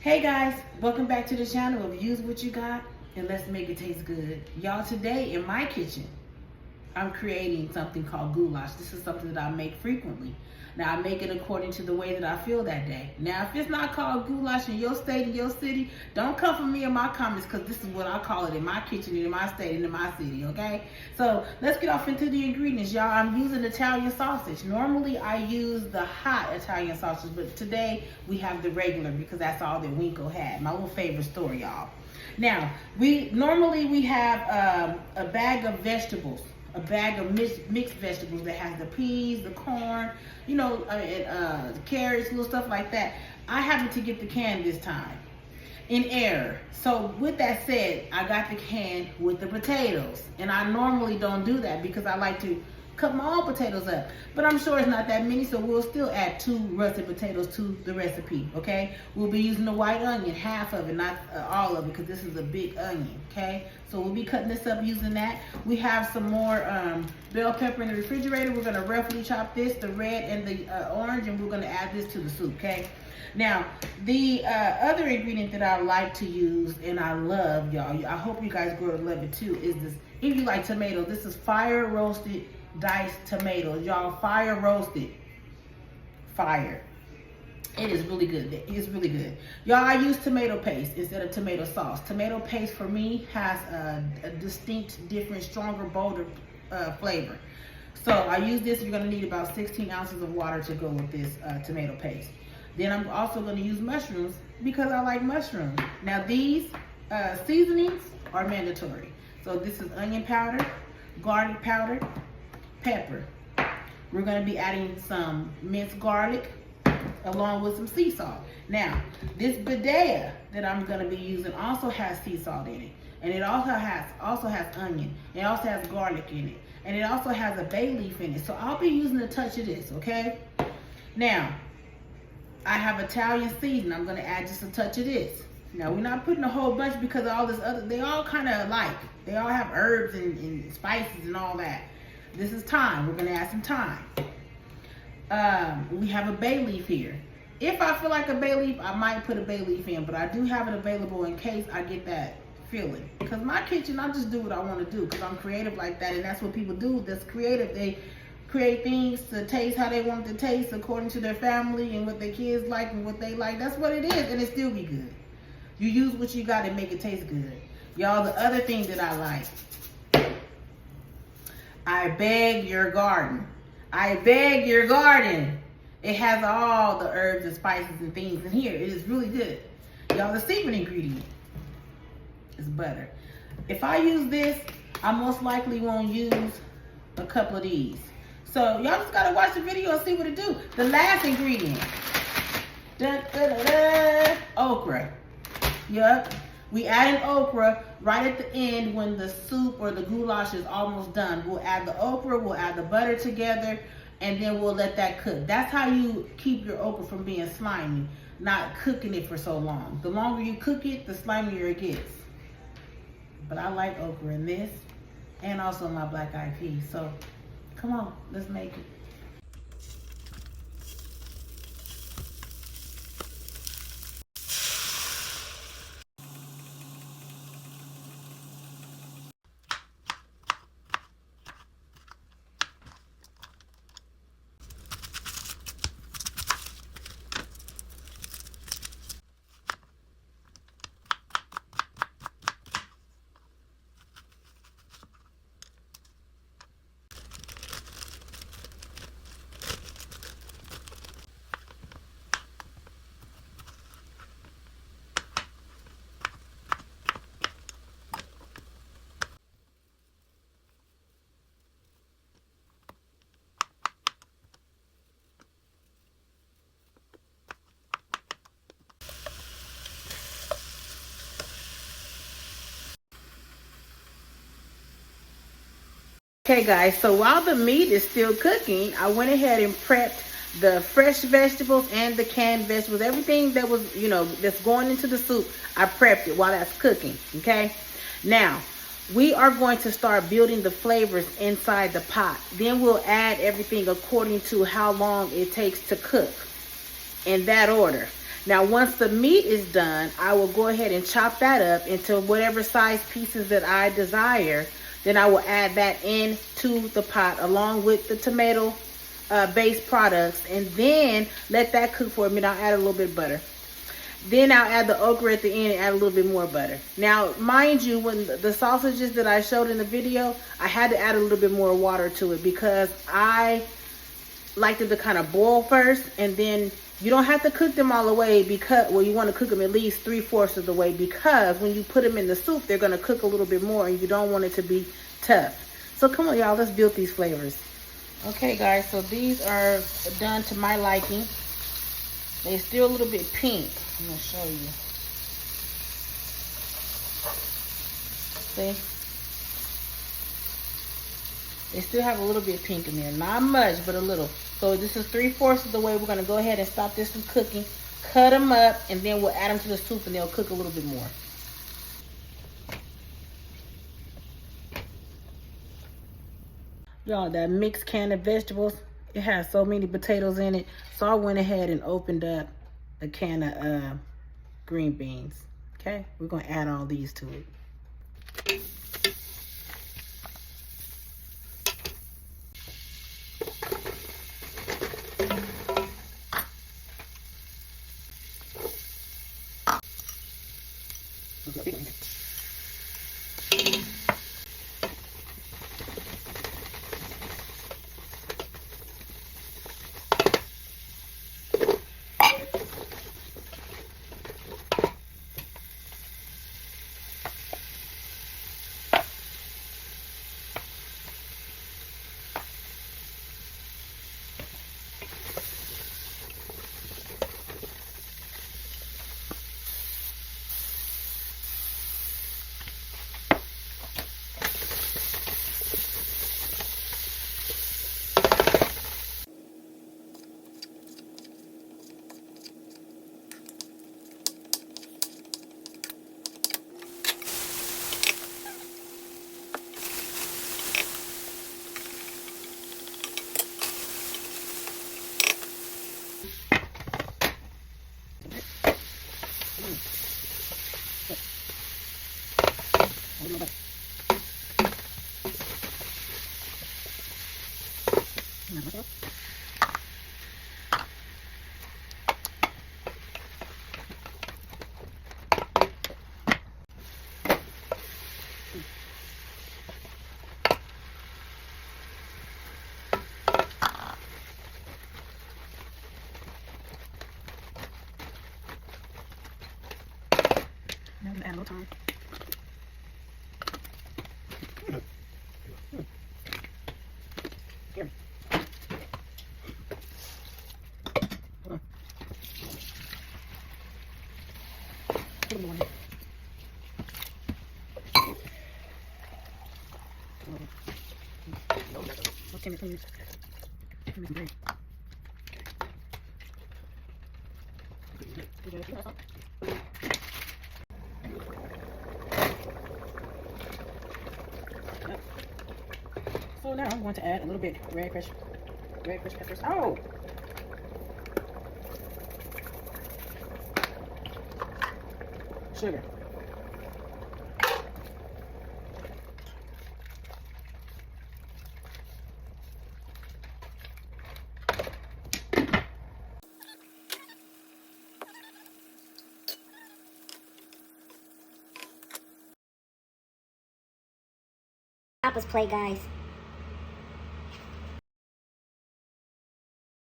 Hey guys, welcome back to the channel of Use What You Got and Let's Make It Taste Good. Y'all, today in my kitchen, I'm creating something called goulash. This is something that I make frequently. Now, I make it according to the way that I feel that day. Now, if it's not called goulash in your state, in your city, don't come for me in my comments, because this is what I call it in my kitchen, in my state, and in my city, okay? So, let's get off into the ingredients, y'all. I'm using Italian sausage. Normally, I use the hot Italian sausage, but today, we have the regular, because that's all that Winkle had. My little favorite store, y'all. Now, we have a bag of vegetables. A bag of mixed vegetables that has the peas, the corn, the carrots, little stuff like that. I happened to get the can this time in error. So with that said, I got the can with the potatoes. And I normally don't do that because I like to cut my own potatoes up. But I'm sure it's not that many, so we'll still add 2 russet potatoes to the recipe, okay? We'll be using the white onion, half of it, not all of it, because this is a big onion, okay? So we'll be cutting this up using that. We have some more bell pepper in the refrigerator. We're gonna roughly chop this, the red and the orange, and we're gonna add this to the soup, okay? Now, the other ingredient that I like to use, and I love, y'all, I hope you guys grow to love it too, is this. If you like tomato, this is fire roasted diced tomatoes, y'all. Fire roasted, fire. It is really good. It's really good, y'all. I use tomato paste instead of tomato sauce. Tomato paste for me has a distinct, different, stronger, bolder flavor. So I use this. You're gonna need about 16 ounces of water to go with this tomato paste. Then I'm also gonna use mushrooms because I like mushrooms. Now these seasonings are mandatory. So this is onion powder, garlic powder, pepper. We're going to be adding some minced garlic along with some sea salt. Now, this bidet that I'm going to be using also has sea salt in it, and it also has onion. It also has garlic in it, and it also has a bay leaf in it. So I'll be using a touch of this, okay? Now, I have Italian seasoning. I'm going to add just a touch of this. Now, we're not putting a whole bunch because all this other, they all kind of alike. They all have herbs and spices and all that. This is thyme. We're gonna add some thyme. We have a bay leaf here. If I feel like a bay leaf, I might put a bay leaf in, but I do have it available in case I get that feeling. Because my kitchen, I just do what I want to do because I'm creative like that, and that's what people do that's creative. They create things to taste how they want it to taste according to their family and what their kids like and what they like. That's what it is, and it still be good. You use what you got and make it taste good. Y'all, the other thing that I like, I beg your garden. I beg your garden. It has all the herbs and spices and things in here. It is really good. Y'all, the secret ingredient is butter. If I use this, I most likely won't use a couple of these. So y'all just gotta watch the video and see what it do. The last ingredient, okra. Yup. We add in okra right at the end when the soup or the goulash is almost done. We'll add the okra, we'll add the butter together, and then we'll let that cook. That's how you keep your okra from being slimy, not cooking it for so long. The longer you cook it, the slimier it gets. But I like okra in this, and also my black eyed peas. So come on, let's make it. Okay guys, so while the meat is still cooking, I went ahead and prepped the fresh vegetables and the canned vegetables. Everything that was, that's going into the soup, I prepped it while that's cooking, okay? Now, we are going to start building the flavors inside the pot. Then we'll add everything according to how long it takes to cook, in that order. Now, once the meat is done, I will go ahead and chop that up into whatever size pieces that I desire. Then I will add that into the pot along with the tomato based products, and then let that cook for a minute. I'll add a little bit of butter. Then I'll add the okra at the end and add a little bit more butter. Now, mind you, when the sausages that I showed in the video, I had to add a little bit more water to it because I liked it to kind of boil first, and then you don't have to cook them all the way because, well, you want to cook them at least 3/4 of the way, because when you put them in the soup, they're going to cook a little bit more and you don't want it to be tough. So come on, y'all, let's build these flavors. Okay, guys, so these are done to my liking. They're still a little bit pink. I'm going to show you. See? They still have a little bit pink in there. Not much, but a little. So this is 3/4 of the way. We're going to go ahead and stop this from cooking. Cut them up, and then we'll add them to the soup, and they'll cook a little bit more. Y'all, that mixed can of vegetables, it has so many potatoes in it. So I went ahead and opened up a can of green beans. Okay, we're going to add all these to it. Now I'm gonna add a little time. Here. Put them on. What's in it, please? Great. So now I'm going to add a little bit red fresh peppers. Oh! Sugar. Papa's play, guys.